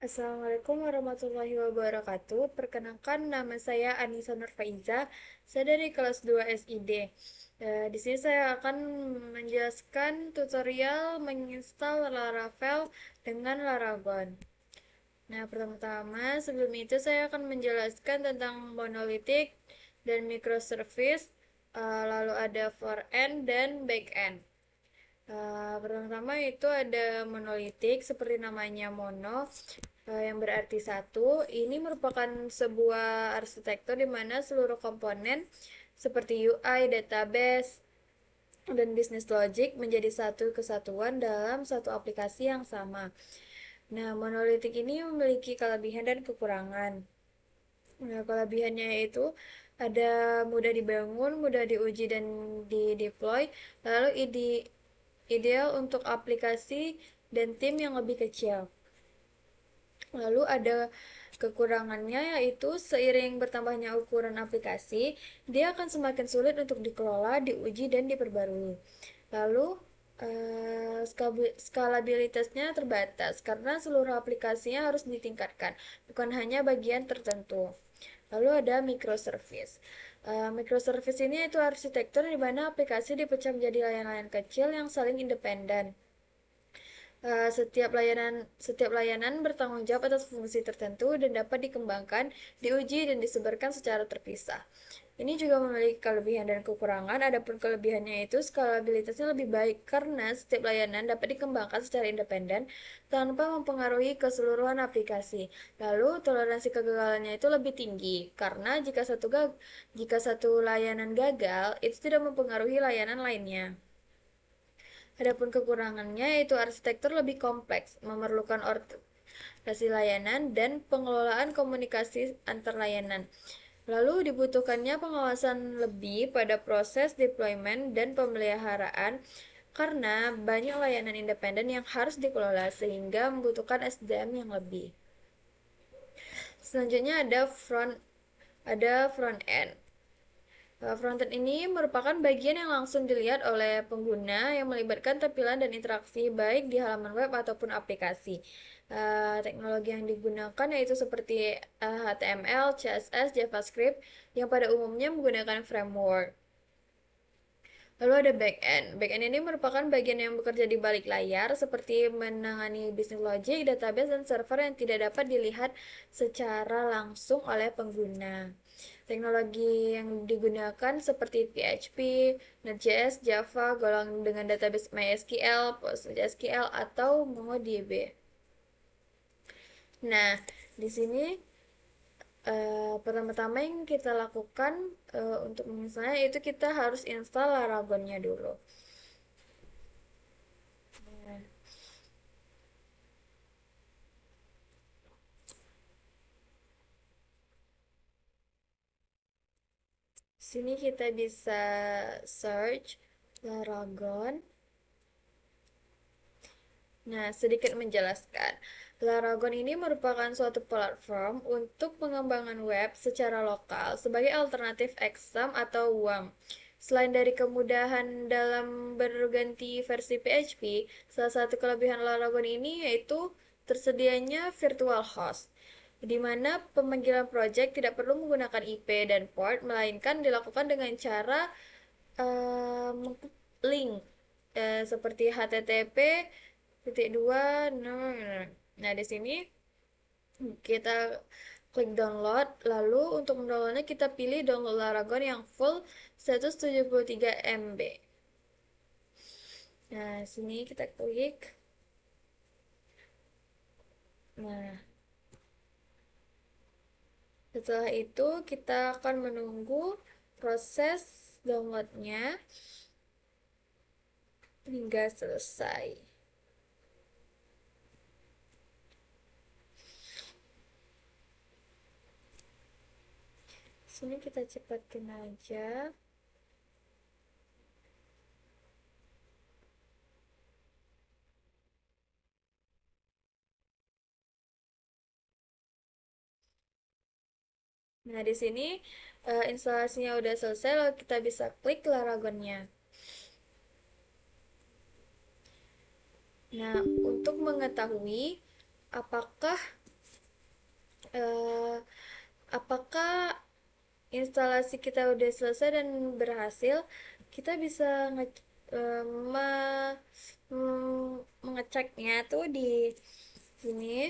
Assalamualaikum warahmatullahi wabarakatuh. Perkenalkan nama saya Anissa Nurfaiza. Saya dari kelas 2 SID. Di sini saya akan menjelaskan tutorial menginstal Laravel dengan Laragon. Nah, pertama-tama sebelum itu saya akan menjelaskan tentang monolitik dan microservice, lalu ada front-end dan back-end. Pertama-tama itu ada monolitik seperti namanya mono, yang berarti satu. Ini merupakan sebuah arsitektur di mana seluruh komponen seperti UI, database, dan business logic menjadi satu kesatuan dalam satu aplikasi yang sama. Nah, monolitik ini memiliki kelebihan dan kekurangan. Nah, kelebihannya itu ada mudah dibangun, mudah diuji dan di deploy, lalu ideal untuk aplikasi dan tim yang lebih kecil. Lalu ada kekurangannya, yaitu seiring bertambahnya ukuran aplikasi, dia akan semakin sulit untuk dikelola, diuji, dan diperbarui. Lalu skalabilitasnya terbatas karena seluruh aplikasinya harus ditingkatkan, bukan hanya bagian tertentu. Lalu ada microservice. Microservice ini itu arsitektur di mana aplikasi dipecah menjadi layanan kecil yang saling independen. Setiap layanan bertanggung jawab atas fungsi tertentu dan dapat dikembangkan, diuji, dan disebarkan secara terpisah. Ini juga memiliki kelebihan dan kekurangan. Adapun kelebihannya itu skalabilitasnya lebih baik karena setiap layanan dapat dikembangkan secara independen tanpa mempengaruhi keseluruhan aplikasi. Lalu toleransi kegagalannya itu lebih tinggi karena jika satu layanan gagal, itu tidak mempengaruhi layanan lainnya. Adapun kekurangannya yaitu arsitektur lebih kompleks, memerlukan orkestrasi layanan dan pengelolaan komunikasi antar layanan. Lalu dibutuhkannya pengawasan lebih pada proses deployment dan pemeliharaan karena banyak layanan independen yang harus dikelola sehingga membutuhkan SDM yang lebih. Selanjutnya ada front end. Frontend ini merupakan bagian yang langsung dilihat oleh pengguna yang melibatkan tampilan dan interaksi baik di halaman web ataupun aplikasi. Teknologi yang digunakan yaitu seperti HTML, CSS, JavaScript yang pada umumnya menggunakan framework. Lalu ada backend. Backend ini merupakan bagian yang bekerja di balik layar seperti menangani business logic, database, dan server yang tidak dapat dilihat secara langsung oleh pengguna. Teknologi yang digunakan seperti PHP, Node.js, Java, golong dengan database MySQL, PostgreSQL, atau MongoDB. Nah, di sini pertama-tama yang kita lakukan untuk menginstalnya itu kita harus install Laragonnya dulu. Nah, sini kita bisa search Laragon. Nah, sedikit menjelaskan. Laragon ini merupakan suatu platform untuk pengembangan web secara lokal sebagai alternatif Exam atau WAM. Selain dari kemudahan dalam berganti versi PHP, salah satu kelebihan Laragon ini yaitu tersedianya virtual host, di mana pemanggilan project tidak perlu menggunakan IP dan port, melainkan dilakukan dengan cara link seperti HTTP titik dua. Nah, di sini kita klik download, lalu untuk mendownloadnya kita pilih download Laragon yang full 173 MB. Nah, sini kita klik. Nah, setelah itu kita akan menunggu proses downloadnya hingga selesai. Sini kita cepatin aja. Nah, di sini instalasinya udah selesai, lalu kita bisa klik Laragonnya. Nah, untuk mengetahui apakah eh, apakah instalasi kita udah selesai dan berhasil, kita bisa eh, me- mengeceknya tuh di sini.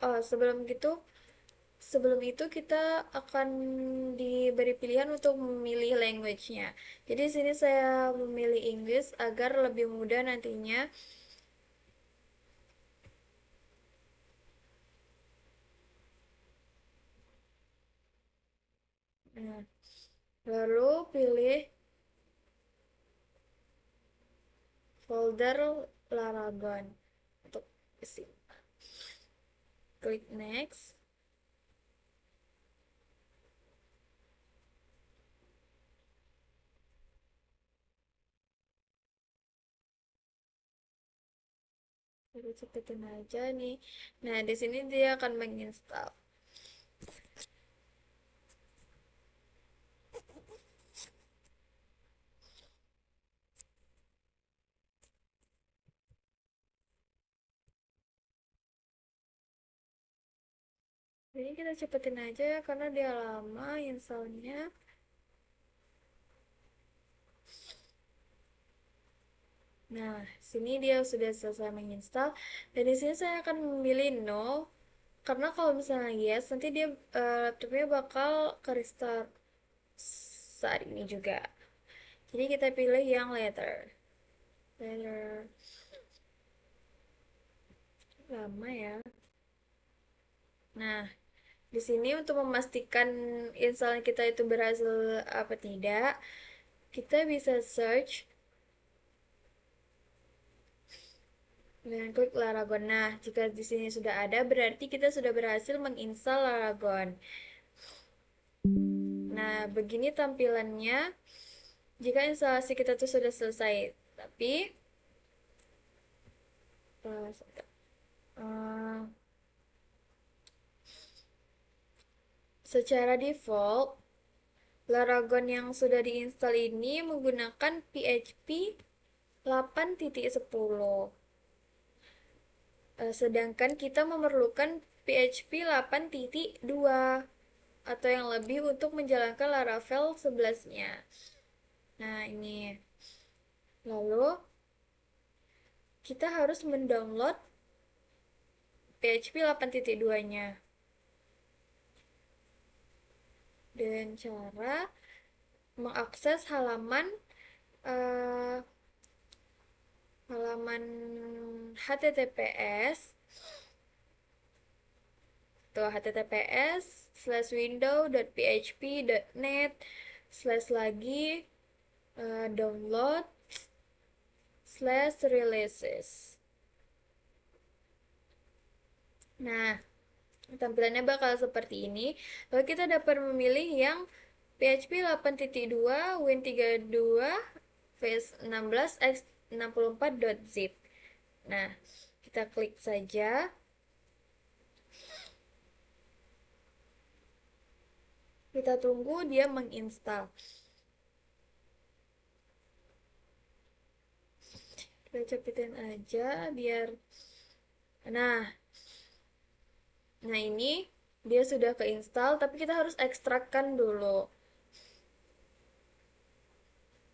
Oh, sebelum itu kita akan diberi pilihan untuk memilih language-nya. Jadi di sini saya memilih English agar lebih mudah nantinya. Nah, lalu pilih folder Laragon untuk isi. Klik next. Kita cepetin aja nih. Nah, di sini dia akan menginstal. Ini kita cepetin aja ya karena dia lama installnya. Nah, sini dia sudah selesai menginstal dan di sini saya akan memilih no karena kalau misalnya yes nanti dia laptopnya bakal ke restart saat ini juga. Jadi kita pilih yang later lama ya. Nah, di sini untuk memastikan install kita itu berhasil apa tidak, kita bisa search dan klik Laragon. Nah, jika di sini sudah ada, berarti kita sudah berhasil menginstal Laragon. Nah, begini tampilannya jika instalasi kita tuh sudah selesai. Tapi eh, secara default Laragon yang sudah diinstal ini menggunakan PHP 8.10. Sedangkan kita memerlukan PHP 8.2 atau yang lebih untuk menjalankan Laravel 11-nya. Nah, ini. Lalu kita harus mendownload PHP 8.2-nya. Dan cara mengakses eh, halaman HTTPS tuh https://window.php.net slash lagi download slash releases. Nah, tampilannya bakal seperti ini. Lalu kita dapat memilih yang PHP 8.2 Win32 Phase 16 x64.zip. Nah, kita klik saja. Kita tunggu dia menginstal. Kita cepetin aja biar. Nah, ini dia sudah keinstal, tapi kita harus ekstrakkan dulu.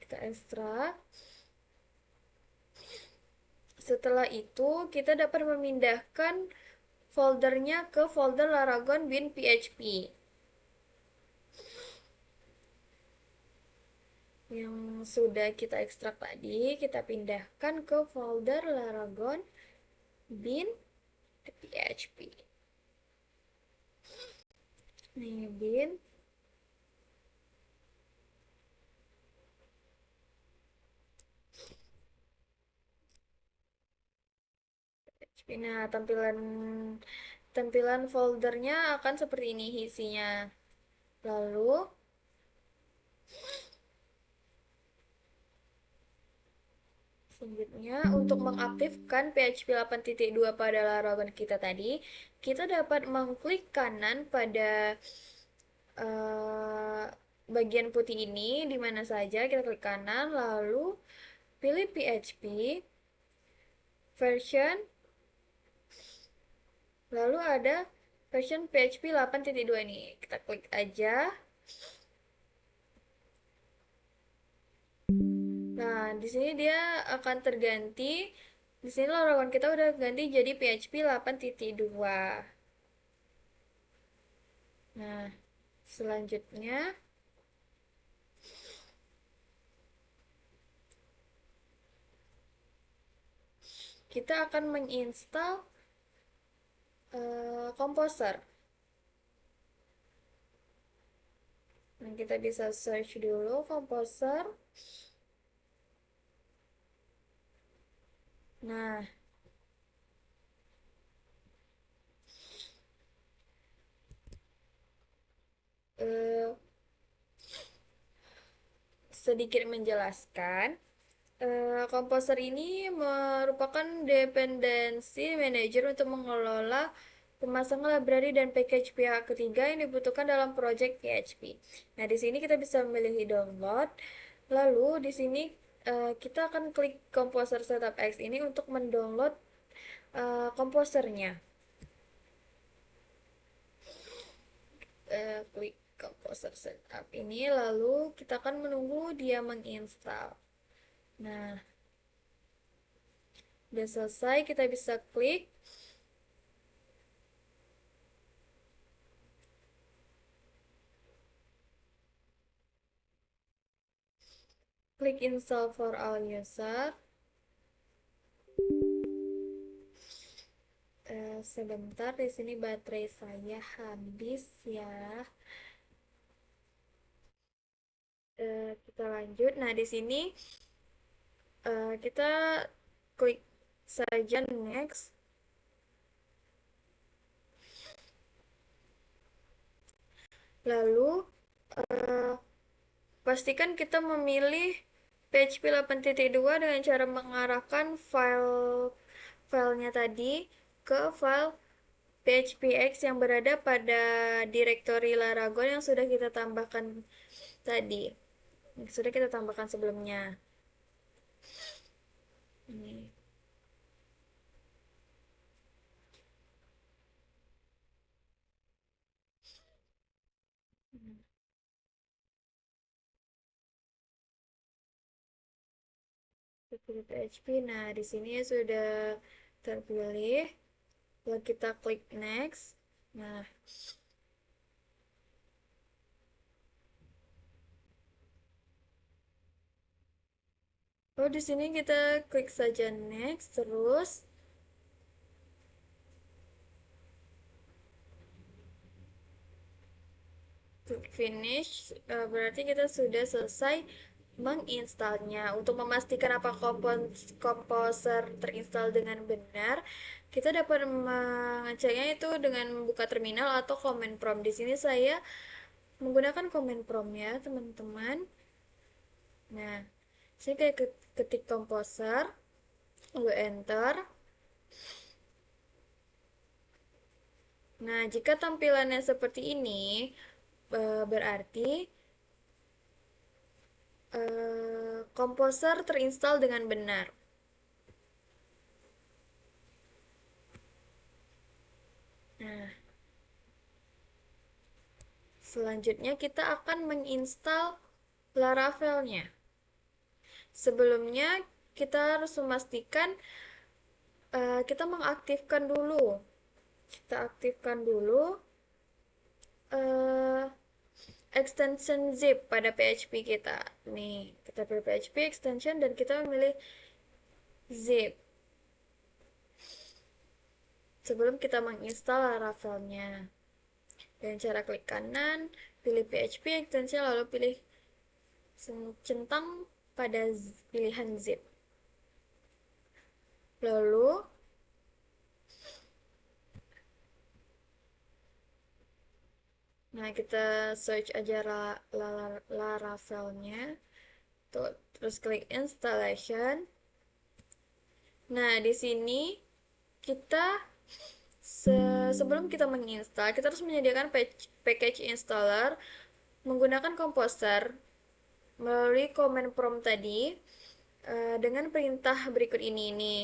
Kita ekstrak. Setelah itu, kita dapat memindahkan foldernya ke folder Laragon bin PHP. Yang sudah kita ekstrak tadi, kita pindahkan ke folder Laragon bin PHP. Nih, bin. Nah, tampilan foldernya akan seperti ini isinya. Lalu selanjutnya untuk mengaktifkan PHP 8.2 pada Laravel kita tadi, kita dapat mengklik kanan pada uh, bagian putih ini di mana saja kita klik kanan lalu pilih PHP version, lalu ada version PHP 8.2 ini. Kita klik aja. Nah, di sini dia akan terganti. Di sini lawan kita udah ganti jadi PHP 8.2. Nah, selanjutnya kita akan menginstal Composer. Nah, kita bisa search dulu Composer. Nah, eh, sedikit menjelaskan, Composer ini merupakan dependensi manager untuk mengelola pemasangan library dan package pihak ketiga yang dibutuhkan dalam project PHP. Nah, di sini kita bisa memilih download. Lalu di sini kita akan klik Composer Setup X ini untuk mendownload komposernya. Klik Composer Setup ini, lalu kita akan menunggu dia menginstal. Nah, udah selesai, kita bisa klik. Klik install for all user. Sebentar, di sini baterai saya habis ya. Kita lanjut. Nah, di sini kita klik saja next. Lalu pastikan kita memilih PHP 8.2 dengan cara mengarahkan filenya tadi ke file PHPX yang berada pada direktori Laragon yang sudah kita tambahkan tadi. Sudah kita tambahkan sebelumnya. Ini. Pilih PHP. Nah, di sini sudah terpilih. Lalu kita klik next. Nah, lalu di sini kita klik saja next, terus klik finish. Berarti kita sudah selesai menginstalnya. Untuk memastikan apa komposer terinstall dengan benar, kita dapat mengeceknya itu dengan membuka terminal atau command prompt. Di sini saya menggunakan command prompt ya, teman-teman. Nah, saya kayak ketik komposer, lalu enter. Nah, jika tampilannya seperti ini, berarti komposer terinstall dengan benar. Nah, selanjutnya kita akan menginstal Laravel-nya. Sebelumnya, kita harus memastikan kita mengaktifkan dulu. Kita aktifkan dulu extension zip pada PHP kita. Nih, kita pilih PHP extension dan kita memilih zip. Sebelum kita menginstal Laravel-nya. Dengan cara klik kanan, pilih PHP extension, lalu pilih centang pada pilihan zip. Lalu nah, kita search aja Laravel-nya. Tuh, terus klik installation. Nah, di sini kita sebelum kita menginstal, kita harus menyediakan package installer menggunakan Composer melalui command prompt tadi dengan perintah berikut ini nih.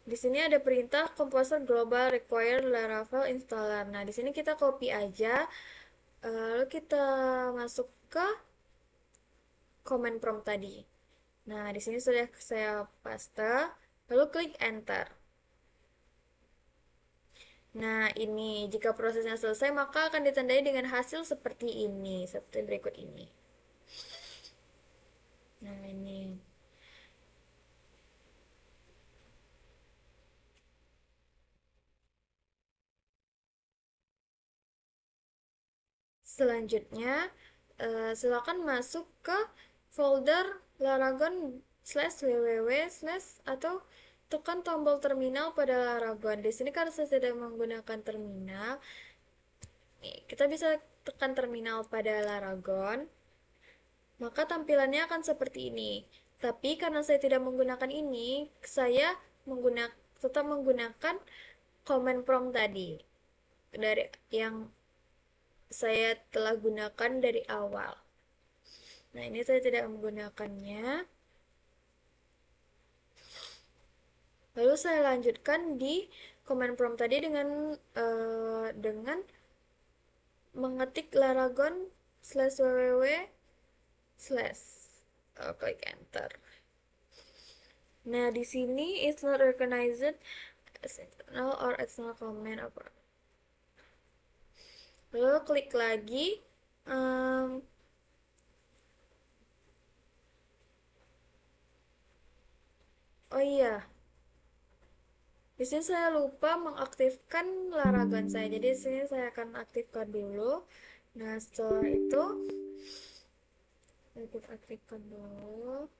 Di sini ada perintah Composer Global Require Laravel Installer. Nah, di sini kita copy aja, lalu kita masuk ke command prompt tadi. Nah, di sini sudah saya paste, lalu klik enter. Nah, ini jika prosesnya selesai maka akan ditandai dengan hasil seperti ini, seperti berikut ini. Nah, ini. Selanjutnya, silakan masuk ke folder Laragon /www/ atau tekan tombol terminal pada Laragon. Di sini karena saya tidak menggunakan terminal, nih, kita bisa tekan terminal pada Laragon, maka tampilannya akan seperti ini. Tapi karena saya tidak menggunakan ini, saya tetap menggunakan command prompt tadi dari yang saya telah gunakan dari awal. Nah, ini saya tidak menggunakannya. Lalu saya lanjutkan di command prompt tadi dengan mengetik laragon /www/ klik enter. Nah, di sini it's not recognized as internal or external command apa. Lalu klik lagi. Um, oh iya, di sini saya lupa mengaktifkan Laragon saya. Jadi di sini saya akan aktifkan dulu. Nah, setelah itu saya aktifkan dulu.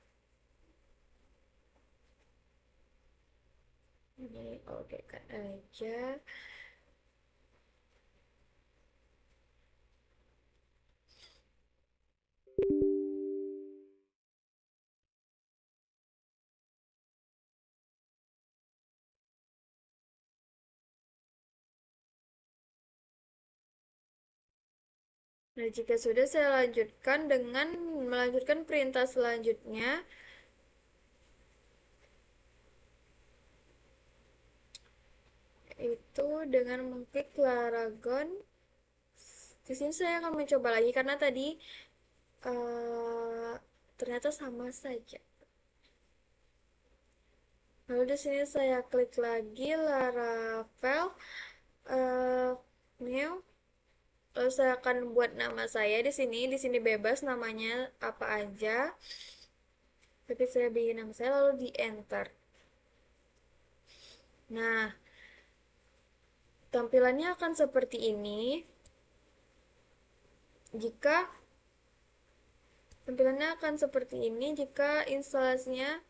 Ini oke kan aja. Nah, jika sudah saya lanjutkan dengan melanjutkan perintah selanjutnya, itu dengan mengklik Laragon. Di sini saya akan mencoba lagi karena tadi ternyata sama saja. Lalu di sini saya klik lagi Laravel new. Lalu saya akan buat nama saya di sini. Di sini bebas namanya apa aja. Tapi saya bikin nama saya lalu di enter. Nah, tampilannya akan seperti ini. Jika tampilannya akan seperti ini jika instalasinya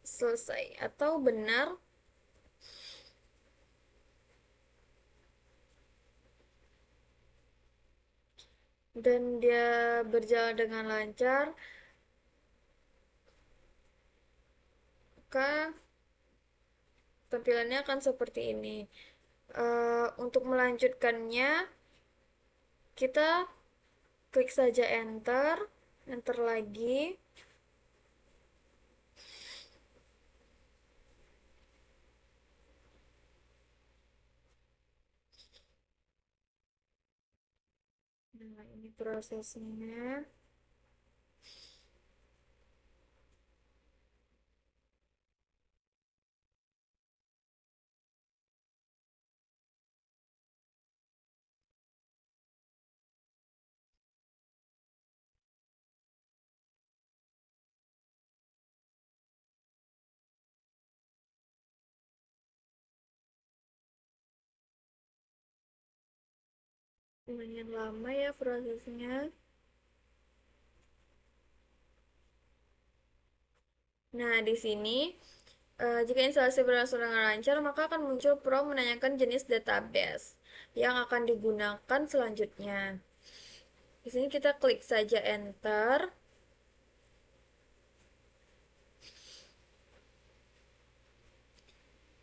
selesai atau benar dan dia berjalan dengan lancar, maka tampilannya akan seperti ini. Untuk melanjutkannya, kita klik saja enter, enter lagi. Nah, ini prosesnya. Lumayan lama ya prosesnya. Nah, di sini jika instalasi berlangsung dengan lancar, maka akan muncul prompt menanyakan jenis database yang akan digunakan selanjutnya. Di sini kita klik saja enter.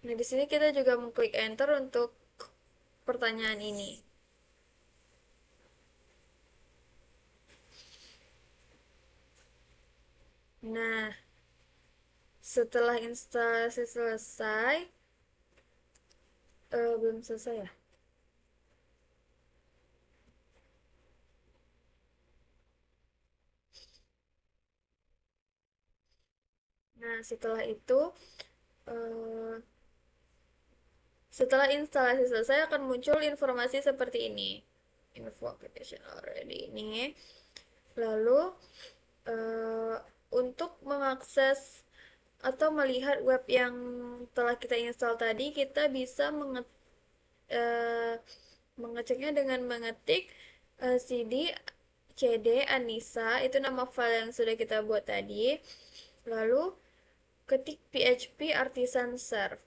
Nah, di sini kita juga mengklik enter untuk pertanyaan ini. Nah, Setelah instalasi selesai, belum selesai ya? Nah, setelah itu, eh, setelah instalasi selesai akan muncul informasi seperti ini. Info application already ini. Lalu, eh, untuk mengakses atau melihat web yang telah kita install tadi, kita bisa eh, mengeceknya dengan mengetik cd cd Anissa, itu nama file yang sudah kita buat tadi. Lalu ketik php artisan serve.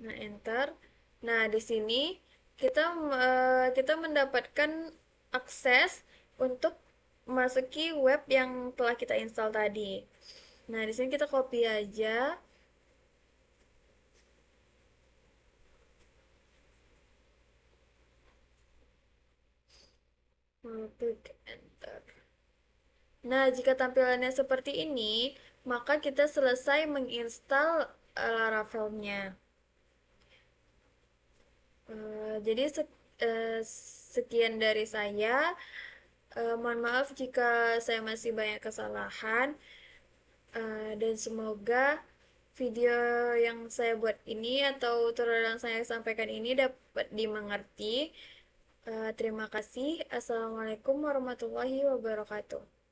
Nah, enter. Nah, di sini kita kita mendapatkan akses untuk memasuki web yang telah kita install tadi. Nah, di sini kita copy aja. Klik enter. Nah, jika tampilannya seperti ini, maka kita selesai menginstal Laravel-nya. Jadi sekian dari saya. Mohon maaf jika saya masih banyak kesalahan. Dan semoga video yang saya buat ini atau tutorial yang saya sampaikan ini dapat dimengerti. Terima kasih. Assalamualaikum warahmatullahi wabarakatuh.